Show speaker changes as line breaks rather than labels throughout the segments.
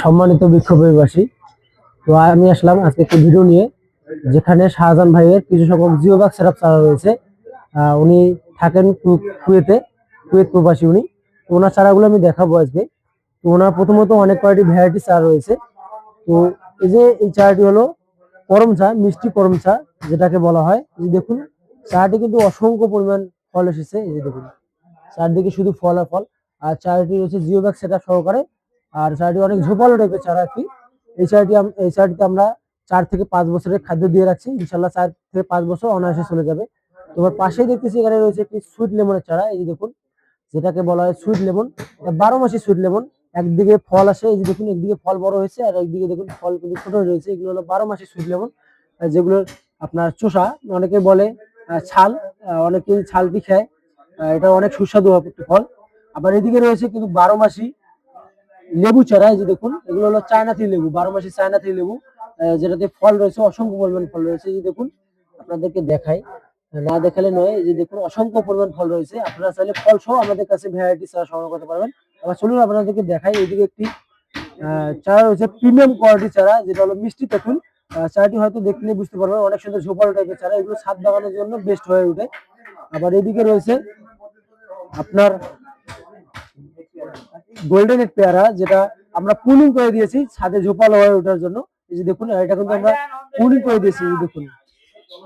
সম্মানিত বিক্ষোভবাসী, তো আমি আসলাম আজকে একটা ভিডিও নিয়ে, যেখানে শাহজাহান ভাইয়ের কিছু সংখ্যক জিওবাগ সেটআপ চারা রয়েছে। উনি থাকেন কুয়েতে, কুয়েত প্রবাসী উনি। তো ওনার চারাগুলো আমি দেখাবো আজকে। তো ওনার প্রথমত অনেক কয়েকটি ভ্যারাইটি চারা রয়েছে। তো এই যে এই চারাটি হলো করম চা, মিষ্টি করম চা যেটাকে বলা হয়। এই যে দেখুন, চারাটি কিন্তু অসংখ্য পরিমাণ ফল এসেছে। এই যে দেখুন, চারদিকে শুধু ফল আর ফল। আর চারাটি হচ্ছে জিওব্যাগ সেটআপ সহকারে। আর চারাটি অনেক ঝোপালো টাইপের চারা আর কি। এই চারাটিতে আমরা 4 থেকে 5 বছরের খাদ্য দিয়ে রাখছি, ইনশাল্লাহ 4 থেকে 5 বছর অনায়াসে চলে যাবে। তোমার পাশেই দেখতেছি এখানে রয়েছে একটি সুইট লেমনের চারা। এই যে দেখুন, যেটাকে বলা হয় সুইট লেমন। 12 মাসি সুইট লেমন। একদিকে ফল আসে, এই যে দেখুন, একদিকে ফল বড় হয়েছে আর একদিকে দেখুন ফল কিন্তু ছোট রয়েছে। এগুলো হলো 12 মাসি সুইট লেমন, যেগুলোর আপনার চোষা অনেকে বলে ছাল, অনেকেই ছালটি খায়। এটা অনেক সুস্বাদু একটি ফল। আবার এদিকে রয়েছে কিন্তু 12 মাসি লেবু চারা। এই যে দেখুন, এগুলো হলো চায়নাথি লেবু, 12 মাসি চায়নাথি লেবু, যেটাতে ফল রয়েছে, অসংখ্য পরিমাণ ফল রয়েছে। এই যে দেখুন, আপনাদেরকে দেখাই, না দেখালে নয়। এই যে দেখুন, অসংখ্য পরিমাণ ফল রয়েছে। আপনারা চাইলে ফল সহ আমাদের কাছে ভ্যারাইটি চারা সংগ্রহ করতে পারবেন। আবার চলুন আপনাদেরকে দেখাই। এইদিকে একটি চারা রয়েছে প্রিমিয়াম কোয়ালিটি চারা, যেটা হলো মিষ্টি তেঁতুল। চারাটি হয়তো দেখলে বুঝতে পারবেন, অনেক সুন্দর ঝোপালো টাইপের চারা। এগুলো ছাদ বাগানের জন্য বেস্ট হয়ে ওঠে। আবার এদিকে রয়েছে আপনার গোল্ডেন এক পেয়ারা, যেটা আমরা পুলিং করে দিয়েছি ছাদে ঝোপালো হয়ে ওঠার জন্য। এই যে দেখুন, এটা কিন্তু আমরা পুলিং করে দিয়েছি। এই দেখুন,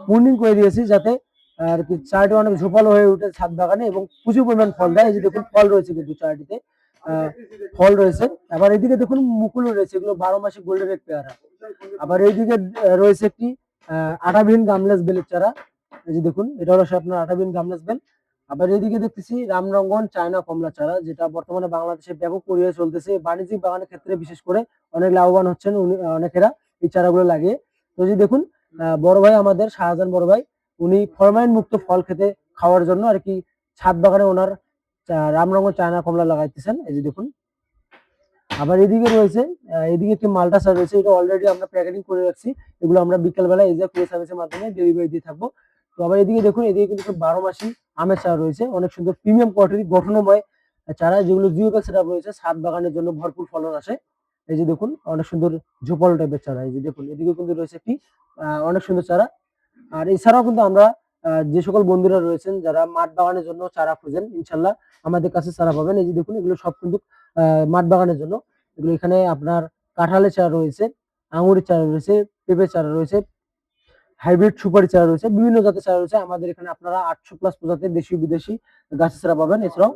পুলিং করে দিয়েছি যাতে আর কি চারাটি অনেক ঝোপালো হয়ে উঠে ছাদ বাগানে এবং প্রচুর পরিমাণ ফল দেয়। এই যে দেখুন, ফল রয়েছে কিন্তু চারাটিতে, ফল রয়েছে। আবার এদিকে দেখুন, মুকুল রয়েছে, এগুলো 12 মাসি গোল্ডেন এক পেয়ারা। আবার এইদিকে রয়েছে একটি আটাবিহীন গামলেস বেলের চারা। এই যে দেখুন, এটা হলো আপনার আটাবিহীন গামলেস বেল। আবার এদিকে দেখতেছি রামরঙ্গন চায়না কমলা চারা, যেটা বর্তমানে বাংলাদেশে ব্যাপক পরিমাণে চলতেছে। বাণিজ্যিক বাগানের ক্ষেত্রে বিশেষ করে অনেক লাভবান হচ্ছেন অনেকেরা এই চারাগুলো লাগিয়ে। তো যে দেখুন, বড় ভাই আমাদের শাহজাহান বড় ভাই, উনি ফরমালিন মুক্ত ফল খেতে খাওয়ার জন্য আর কি ছাদ বাগানে ওনার রামরঙ্গন চায়না কমলা লাগাইতেছেন। এই যে দেখুন। আবার এদিকে রয়েছে, এদিকে একটি মালটা চারা রয়েছে, এটা অলরেডি আমরা প্যাকেটিং করে রাখছি। এগুলো আমরা বিকেলবেলা এই যে কুরিয়ার সার্ভিসের মাধ্যমে ডেলিভারি দিয়ে থাকবো। তো আবার এদিকে দেখুন, এদিকে কিন্তু 12 মাসি আমের চারা রয়েছে, অনেক সুন্দর প্রিমিয়াম কোয়ালিটির গঠনময় চারা, যেগুলো জিওব্যাগ সেটআপ রয়েছে, ছাদ বাগানের জন্য ভরপুর ফলন আসে। এই যে দেখুন, অনেক সুন্দর ঝোপালো টাইপের চারা। এই যে দেখুন, এদিকে কিন্তু রয়েছে একটি অনেক সুন্দর চারা। আর এছাড়াও কিন্তু আমরা যে সকল বন্ধুরা রয়েছেন যারা মাঠ বাগানের জন্য চারা খুঁজেন, ইনশাল্লাহ আমাদের কাছে চারা পাবেন। এই যে দেখুন, এগুলো সব কিন্তু মাঠ বাগানের জন্য। এগুলো এখানে আপনার কাঁঠালের চারা রয়েছে, আঙুরের চারা রয়েছে, পেঁপের চারা রয়েছে, হাইব্রিড সুপারি চারা রয়েছে, বিভিন্ন জাতের চারা রয়েছে। আমাদের এখানে আপনারা 800+ প্রজাতির দেশি বিদেশি গাছের চারা পাবেন। এছাড়াও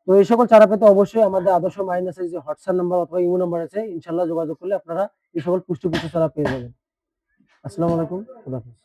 তো এই সকল চারা পেতে অবশ্যই আমাদের আদর্শ মাইনাসের যে হোয়াটসঅ্যাপ নাম্বার অথবা ইমো নাম্বার আছে, ইনশাল্লাহ যোগাযোগ করলে আপনারা এই সকল পুষ্টি চারা পেয়ে যাবেন। আসসালামু আলাইকুম, খুদা হাফেজ।